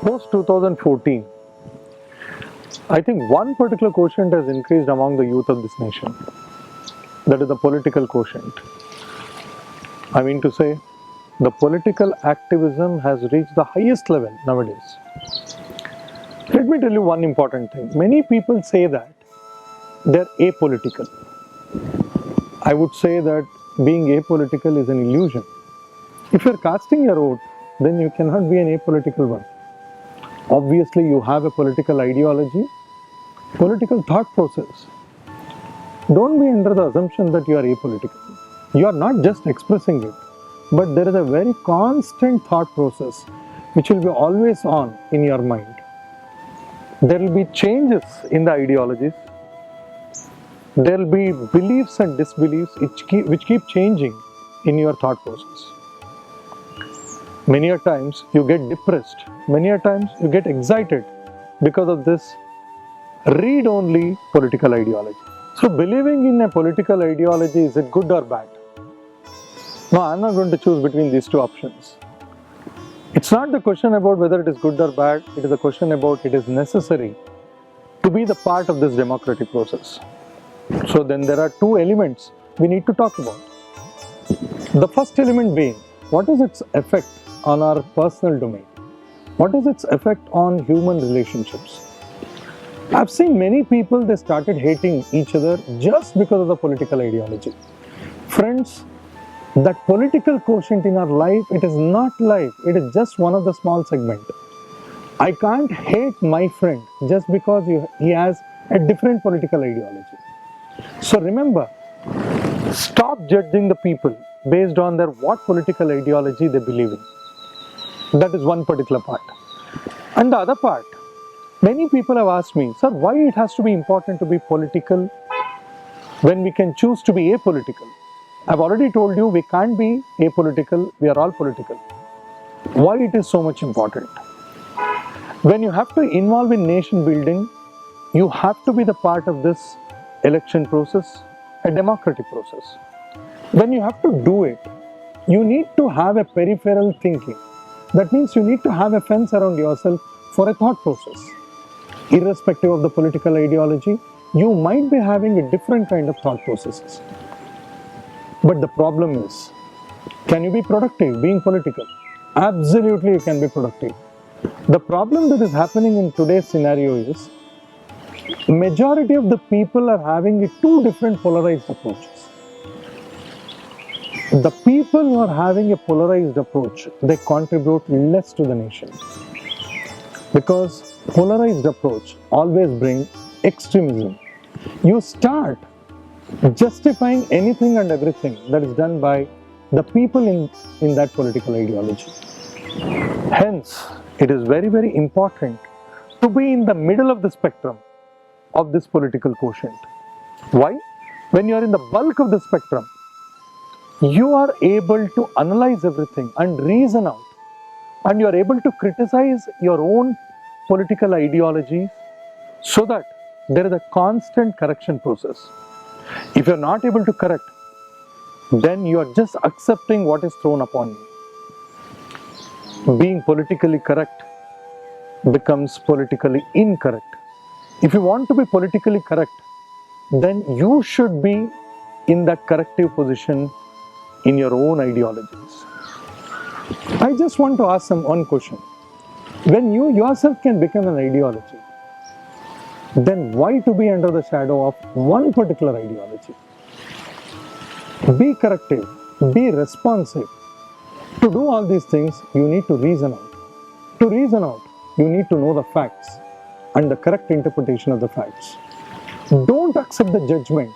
Post 2014, I think one particular quotient has increased among the youth of this nation. That is the political quotient. I mean to say, the political activism has reached the highest level nowadays. Let me tell you one important thing. Many people say that they're apolitical. I would say that being apolitical is an illusion. If you're casting your vote, then you cannot be an apolitical one. Obviously, you have a political ideology, political thought process. Don't be under the assumption that you are apolitical. You are not just expressing it, but there is a very constant thought process which will be always on in your mind. There will be changes in the ideologies. There will be beliefs and disbeliefs which keep changing in your thought process. Many a times you get depressed. Many a times you get excited because of this read-only political ideology. So believing in a political ideology, is it good or bad? No, I'm not going to choose between these two options. It's not the question about whether it is good or bad, it is a question about it is necessary to be the part of this democratic process. So then there are two elements we need to talk about. The first element being, what is its effect on our personal domain? What is its effect on human relationships? I've seen many people, they started hating each other just because of the political ideology. Friends, that political quotient in our life, it is not life, it is just one of the small segments. I can't hate my friend just because he has a different political ideology. So remember, stop judging the people based on what political ideology they believe in. That is one particular part. And the other part, many people have asked me, sir, why it has to be important to be political when we can choose to be apolitical? I've already told you we can't be apolitical, we are all political. Why it is so much important? When you have to involve in nation building, you have to be the part of this election process, a democratic process. When you have to do it, you need to have a peripheral thinking. That means you need to have a fence around yourself for a thought process. Irrespective of the political ideology, you might be having a different kind of thought processes. But the problem is, can you be productive being political? Absolutely you can be productive. The problem that is happening in today's scenario is, majority of the people are having two different polarized approaches. The people who are having a polarized approach, they contribute less to the nation. Because polarized approach always brings extremism. You start justifying anything and everything that is done by the people in that political ideology. Hence, it is very, very important to be in the middle of the spectrum of this political quotient. Why? When you are in the bulk of the spectrum, you are able to analyze everything and reason out, and you are able to criticize your own political ideologies so that there is a constant correction process. If you are not able to correct, then you are just accepting what is thrown upon you. Being politically correct becomes politically incorrect. If you want to be politically correct, then you should be in that corrective position in your own ideologies. I just want to ask one question. When you yourself can become an ideology, then why to be under the shadow of one particular ideology? Be corrective, be responsive. To do all these things, you need to reason out. To reason out, you need to know the facts and the correct interpretation of the facts. Don't accept the judgment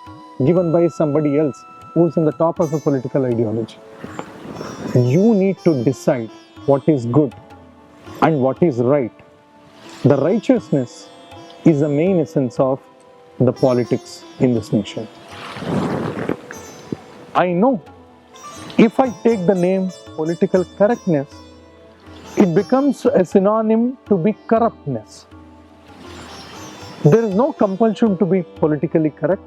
given by somebody else who is in the top of a political ideology. You need to decide what is good and what is right. The righteousness is the main essence of the politics in this nation. I know if I take the name political correctness, it becomes a synonym to be corruptness. There is no compulsion to be politically correct.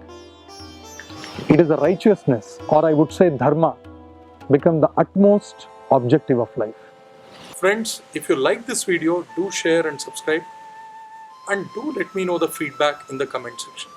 It is a righteousness, or I would say dharma, become the utmost objective of life. Friends, if you like this video, do share and subscribe, and do let me know the feedback in the comment section.